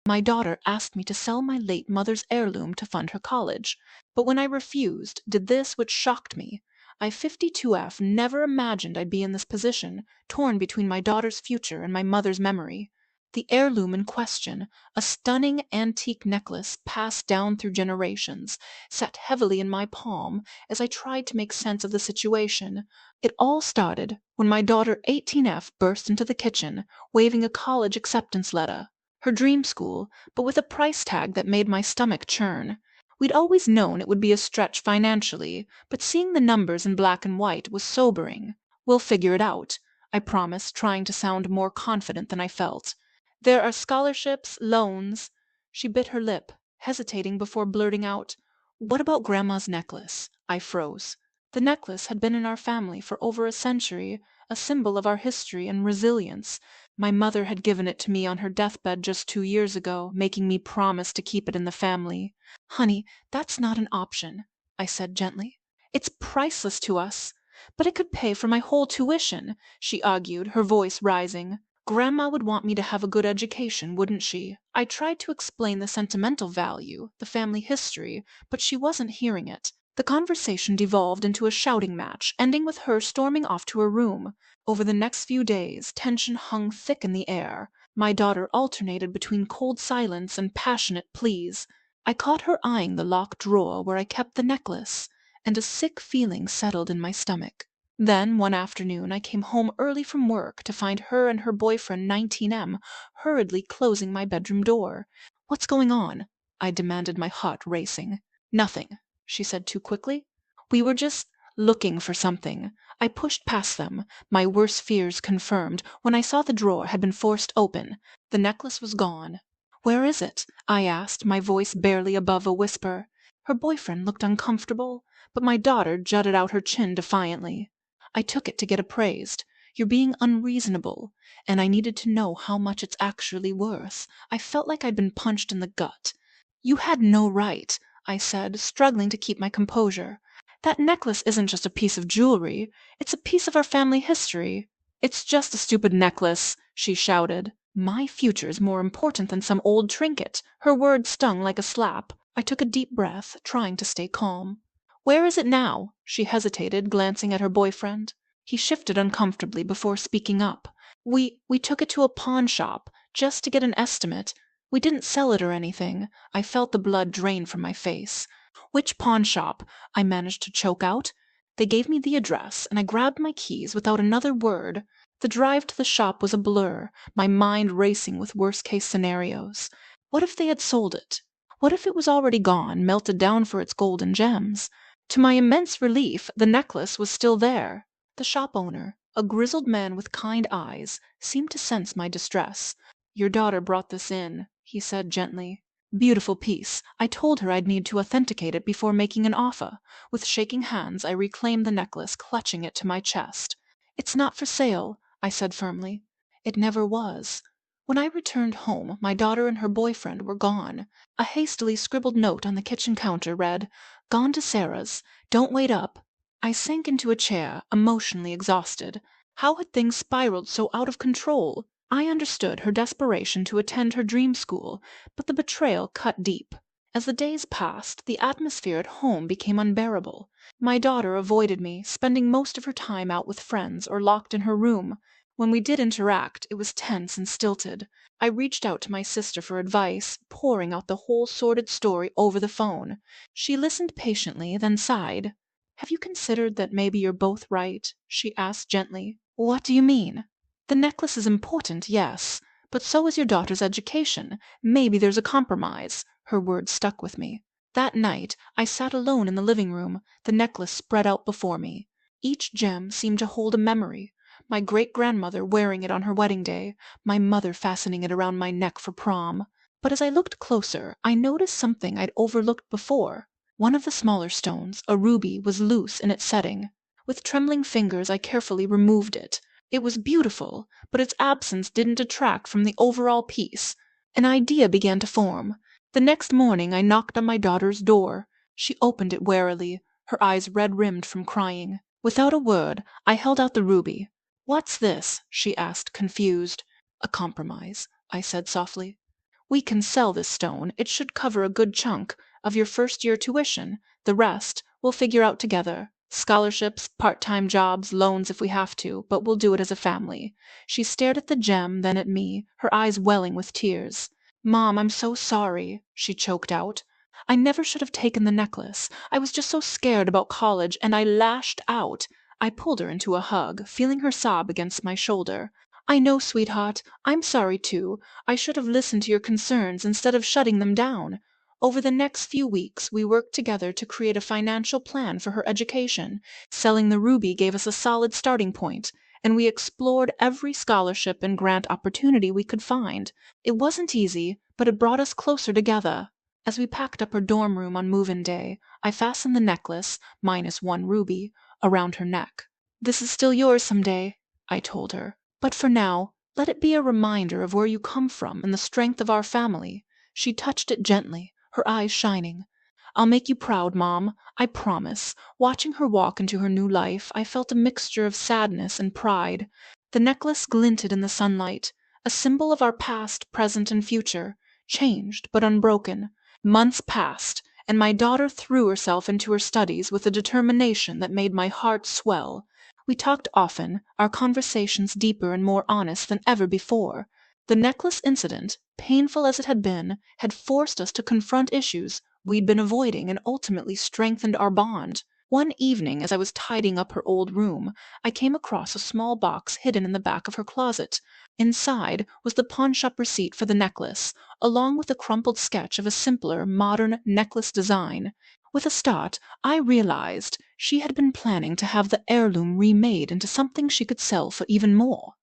My daughter asked me to sell my late mother's heirloom to fund her college, but when I refused, did this which shocked me. I 52F never imagined I'd be in this position, torn between my daughter's future and my mother's memory. The heirloom in question, a stunning antique necklace passed down through generations, sat heavily in my palm as I tried to make sense of the situation. It all started when my daughter 18F burst into the kitchen, waving a college acceptance letter. Her dream school, but with a price tag that made my stomach churn. We'd always known it would be a stretch financially, but seeing the numbers in black and white was sobering. "We'll figure it out," I promised, trying to sound more confident than I felt. "There are scholarships, loans." She bit her lip, hesitating before blurting out, "What about Grandma's necklace?" I froze. The necklace had been in our family for over a century, a symbol of our history and resilience. My mother had given it to me on her deathbed just 2 years ago, making me promise to keep it in the family. "Honey, that's not an option," I said gently. "It's priceless to us." "But it could pay for my whole tuition," she argued, her voice rising. "Grandma would want me to have a good education, wouldn't she?" I tried to explain the sentimental value, the family history, but she wasn't hearing it. The conversation devolved into a shouting match, ending with her storming off to her room. Over the next few days, tension hung thick in the air. My daughter alternated between cold silence and passionate pleas. I caught her eyeing the locked drawer where I kept the necklace, and a sick feeling settled in my stomach. Then, one afternoon, I came home early from work to find her and her boyfriend 19M hurriedly closing my bedroom door. "What's going on?" I demanded, my heart racing. "Nothing," she said too quickly. "We were just looking for something." I pushed past them, my worst fears confirmed, when I saw the drawer had been forced open. The necklace was gone. "Where is it?" I asked, my voice barely above a whisper. Her boyfriend looked uncomfortable, but my daughter jutted out her chin defiantly. "I took it to get appraised. You're being unreasonable, and I needed to know how much it's actually worth." I felt like I'd been punched in the gut. "You had no right," I said, struggling to keep my composure. "That necklace isn't just a piece of jewelry. It's a piece of our family history." "It's just a stupid necklace," she shouted. "My future's more important than some old trinket." Her words stung like a slap. I took a deep breath, trying to stay calm. "Where is it now?" She hesitated, glancing at her boyfriend. He shifted uncomfortably before speaking up. We took it to a pawn shop, just to get an estimate. We didn't sell it or anything." I felt the blood drain from my face. "Which pawn shop?" I managed to choke out. They gave me the address, and I grabbed my keys without another word. The drive to the shop was a blur, my mind racing with worst-case scenarios. What if they had sold it? What if it was already gone, melted down for its gold and gems? To my immense relief, the necklace was still there. The shop owner, a grizzled man with kind eyes, seemed to sense my distress. "Your daughter brought this in," he said gently. "Beautiful piece. I told her I'd need to authenticate it before making an offer." With shaking hands, I reclaimed the necklace, clutching it to my chest. "It's not for sale," I said firmly. "It never was." When I returned home, my daughter and her boyfriend were gone. A hastily scribbled note on the kitchen counter read, "Gone to Sarah's. Don't wait up." I sank into a chair, emotionally exhausted. How had things spiraled so out of control? I understood her desperation to attend her dream school, but the betrayal cut deep. As the days passed, the atmosphere at home became unbearable. My daughter avoided me, spending most of her time out with friends or locked in her room. When we did interact, it was tense and stilted. I reached out to my sister for advice, pouring out the whole sordid story over the phone. She listened patiently, then sighed. "Have you considered that maybe you're both right?" she asked gently. "What do you mean?" "The necklace is important, yes, but so is your daughter's education. Maybe there's a compromise." Her words stuck with me. That night, I sat alone in the living room, the necklace spread out before me. Each gem seemed to hold a memory. My great-grandmother wearing it on her wedding day, my mother fastening it around my neck for prom. But as I looked closer, I noticed something I'd overlooked before. One of the smaller stones, a ruby, was loose in its setting. With trembling fingers, I carefully removed it. It was beautiful, but its absence didn't detract from the overall piece. An idea began to form. The next morning I knocked on my daughter's door. She opened it warily, her eyes red-rimmed from crying. Without a word, I held out the ruby. "What's this?" she asked, confused. "A compromise," I said softly. We can sell this stone. It should cover a good chunk of your first year tuition. The rest we'll figure out together. Scholarships, part-time jobs, loans if we have to, but we'll do it as a family." She stared at the gem, then at me, her eyes welling with tears. "Mom, I'm so sorry," she choked out. "I never should have taken the necklace. I was just so scared about college, and I lashed out." I pulled her into a hug, feeling her sob against my shoulder. "I know, sweetheart. I'm sorry too. I should have listened to your concerns instead of shutting them down." Over the next few weeks, we worked together to create a financial plan for her education. Selling the ruby gave us a solid starting point, and we explored every scholarship and grant opportunity we could find. It wasn't easy, but it brought us closer together. As we packed up her dorm room on move-in day, I fastened the necklace, minus one ruby, around her neck. "This is still yours someday," I told her. "But for now, let it be a reminder of where you come from and the strength of our family." She touched it gently, her eyes shining. "I'll make you proud, Mom. I promise." Watching her walk into her new life, I felt a mixture of sadness and pride. The necklace glinted in the sunlight, a symbol of our past, present, and future, changed but unbroken. Months passed, and my daughter threw herself into her studies with a determination that made my heart swell. We talked often, our conversations deeper and more honest than ever before. The necklace incident, painful as it had forced us to confront issues we'd been avoiding and ultimately strengthened our bond. One evening, as I was tidying up her old room, I came across a small box hidden in the back of her closet. Inside was the pawnshop receipt for the necklace, along with a crumpled sketch of a simpler, modern necklace design. With a start, I realized she had been planning to have the heirloom remade into something she could sell for even more.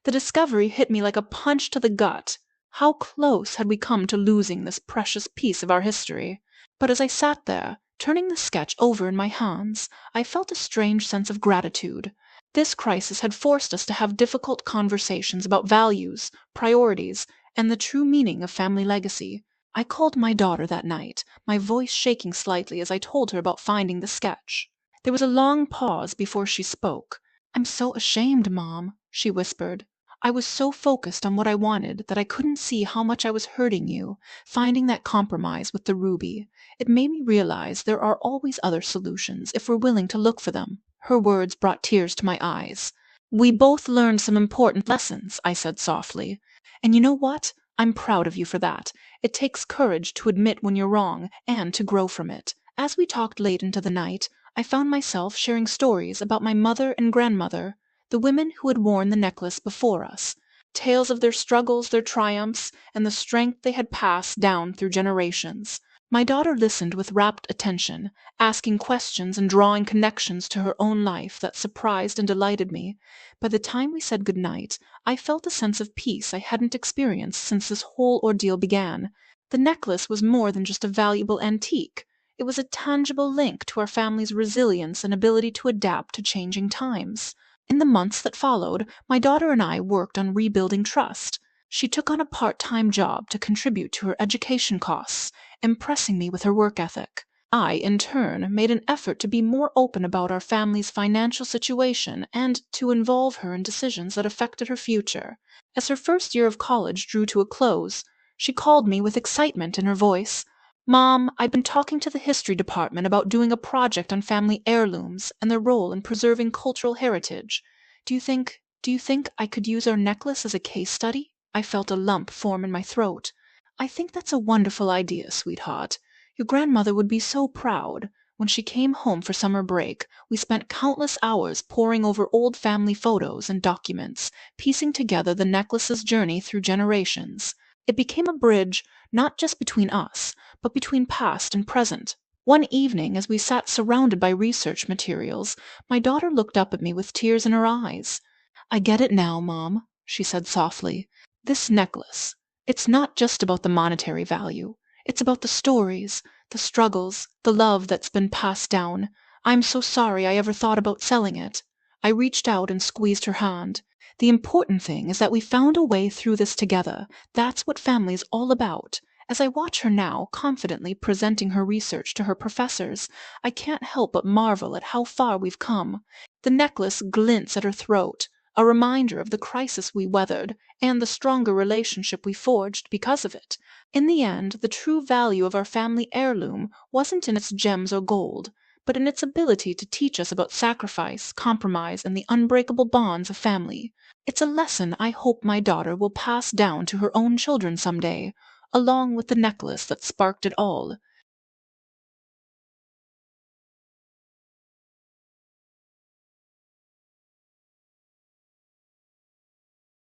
The discovery hit me like a punch to the gut. How close had we come to losing this precious piece of our history? But as I sat there, turning the sketch over in my hands, I felt a strange sense of gratitude. This crisis had forced us to have difficult conversations about values, priorities, and the true meaning of family legacy. I called my daughter that night, my voice shaking slightly as I told her about finding the sketch. There was a long pause before she spoke. "I'm so ashamed, Mom," she whispered. "I was so focused on what I wanted that I couldn't see how much I was hurting you. Finding that compromise with the ruby, it made me realize there are always other solutions if we're willing to look for them." Her words brought tears to my eyes. "We both learned some important lessons," I said softly. "And you know what? I'm proud of you for that. It takes courage to admit when you're wrong and to grow from it." As we talked late into the night, I found myself sharing stories about my mother and grandmother, the women who had worn the necklace before us, tales of their struggles, their triumphs, and the strength they had passed down through generations. My daughter listened with rapt attention, asking questions and drawing connections to her own life that surprised and delighted me. By the time we said goodnight, I felt a sense of peace I hadn't experienced since this whole ordeal began. The necklace was more than just a valuable antique. It was a tangible link to our family's resilience and ability to adapt to changing times. In the months that followed, my daughter and I worked on rebuilding trust. She took on a part-time job to contribute to her education costs, impressing me with her work ethic. I, in turn, made an effort to be more open about our family's financial situation and to involve her in decisions that affected her future. As her first year of college drew to a close, she called me with excitement in her voice. "Mom, I've been talking to the history department about doing a project on family heirlooms and their role in preserving cultural heritage. Do you think I could use our necklace as a case study?" I felt a lump form in my throat. "I think that's a wonderful idea, sweetheart. Your grandmother would be so proud." When she came home for summer break, we spent countless hours poring over old family photos and documents, piecing together the necklace's journey through generations. It became a bridge not just between us, but between past and present. One evening, as we sat surrounded by research materials, my daughter looked up at me with tears in her eyes. "I get it now, Mom," she said softly. "This necklace, it's not just about the monetary value. It's about the stories, the struggles, the love that's been passed down. I'm so sorry I ever thought about selling it." I reached out and squeezed her hand. "The important thing is that we found a way through this together. That's what family's all about." As I watch her now, confidently presenting her research to her professors, I can't help but marvel at how far we've come. The necklace glints at her throat, a reminder of the crisis we weathered and the stronger relationship we forged because of it. In the end, the true value of our family heirloom wasn't in its gems or gold, but in its ability to teach us about sacrifice, compromise, and the unbreakable bonds of family. It's a lesson I hope my daughter will pass down to her own children someday, along with the necklace that sparked it all.